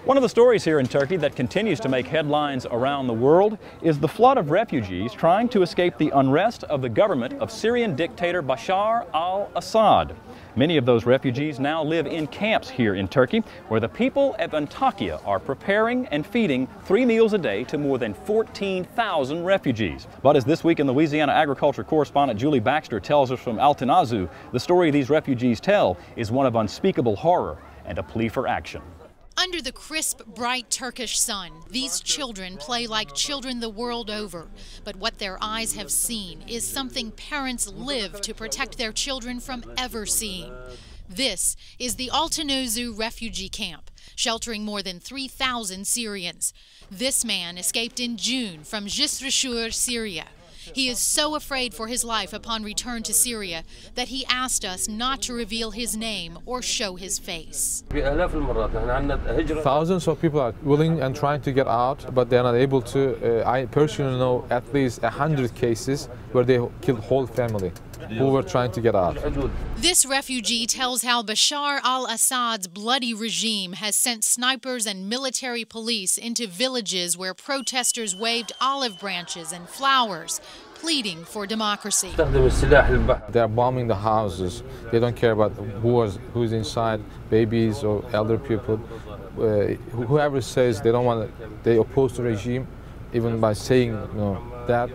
One of the stories here in Turkey that continues to make headlines around the world is the flood of refugees trying to escape the unrest of the government of Syrian dictator Bashar al-Assad. Many of those refugees now live in camps here in Turkey, where the people of Antakya are preparing and feeding 3 meals a day to more than 14,000 refugees. But as This Week in Louisiana agriculture correspondent Julie Baxter tells us from Altanazu, the story these refugees tell is one of unspeakable horror and a plea for action. Under the crisp, bright Turkish sun, these children play like children the world over. But what their eyes have seen is something parents live to protect their children from ever seeing. This is the Altanazu refugee camp, sheltering more than 3,000 Syrians. This man escaped in June from Dictator, Syria. He is so afraid for his life upon return to Syria that he asked us not to reveal his name or show his face. Thousands of people are willing and trying to get out, but they're not able to. I personally know at least 100 cases where they killed whole family who were trying to get out. This refugee tells how Bashar al-Assad's bloody regime has sent snipers and military police into villages where protesters waved olive branches and flowers, pleading for democracy. They are bombing the houses. They don't care about who's inside, babies or elder people. Whoever says they don't want they oppose the regime, even by saying that,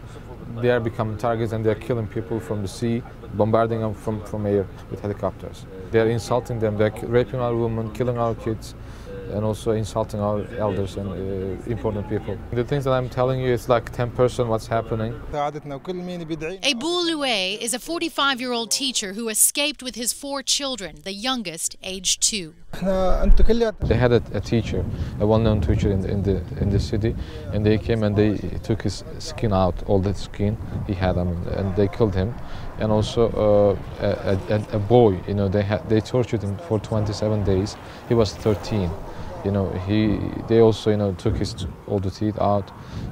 they are becoming targets and they are killing people from the sea, bombarding them from air with helicopters. They are insulting them, they are raping our women, killing our kids, and also insulting our elders and important people. The things that I'm telling you is like 10% what's happening. Abu Luay is a 45-year-old teacher who escaped with his 4 children, the youngest aged 2. They had a teacher, a well-known teacher in the city, and they came and they took his skin out, all the skin he had, and they killed him. And also a boy, they tortured him for 27 days. He was 13. They also took all the teeth out,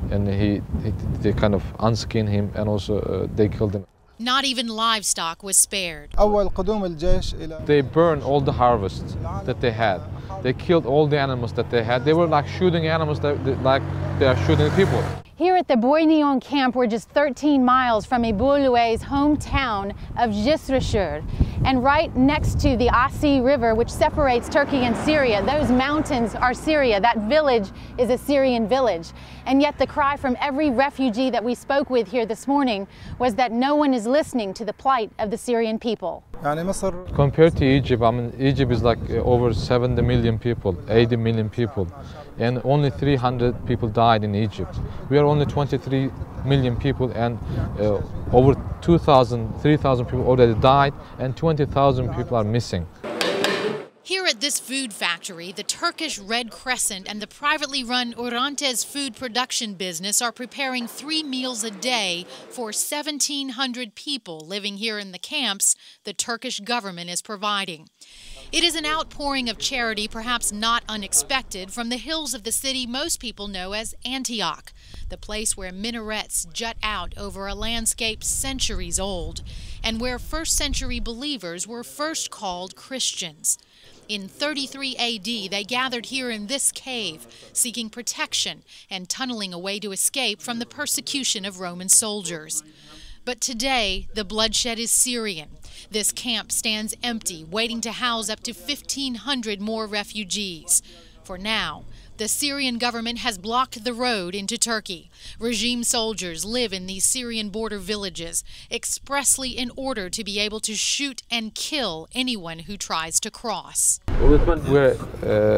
and they kind of unskinned him, and also they killed him. Not even livestock was spared. They burned all the harvests that they had. They killed all the animals that they had. They were like shooting animals like they are shooting people. Here at the Boyneon camp, we're just 13 miles from Abu Luay's hometown of Dictator. And right next to the Asi River, which separates Turkey and Syria, those mountains are Syria. That village is a Syrian village. And yet the cry from every refugee that we spoke with here this morning was that no one is listening to the plight of the Syrian people. Compared to Egypt, Egypt is like over 70 million people, 80 million people, and only 300 people died in Egypt. We are only 23 million people, and over 3,000 people already died, and 20,000 people are missing. Here at this food factory, the Turkish Red Crescent and the privately run Orantes food production business are preparing 3 meals a day for 1,700 people living here in the camps the Turkish government is providing. It is an outpouring of charity, perhaps not unexpected, from the hills of the city most people know as Antioch, the place where minarets jut out over a landscape centuries old, and where first-century believers were first called Christians. In 33 AD, they gathered here in this cave, seeking protection and tunneling a way to escape from the persecution of Roman soldiers. But today, the bloodshed is Syrian. This camp stands empty, waiting to house up to 1,500 more refugees. For now, the Syrian government has blocked the road into Turkey. Regime soldiers live in these Syrian border villages, expressly in order to be able to shoot and kill anyone who tries to cross. We're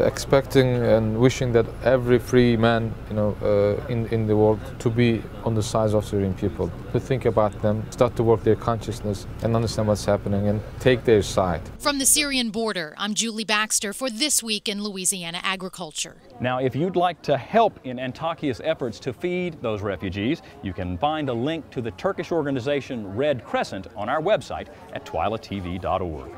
expecting and wishing that every free man, in the world, to be on the side of Syrian people, to think about them, start to work their consciousness and understand what's happening and take their side. From the Syrian border, I'm Julie Baxter for This Week in Louisiana Agriculture. Now, if you'd like to help in Antakya's efforts to feed those refugees, you can find a link to the Turkish organization Red Crescent on our website at twilatv.org.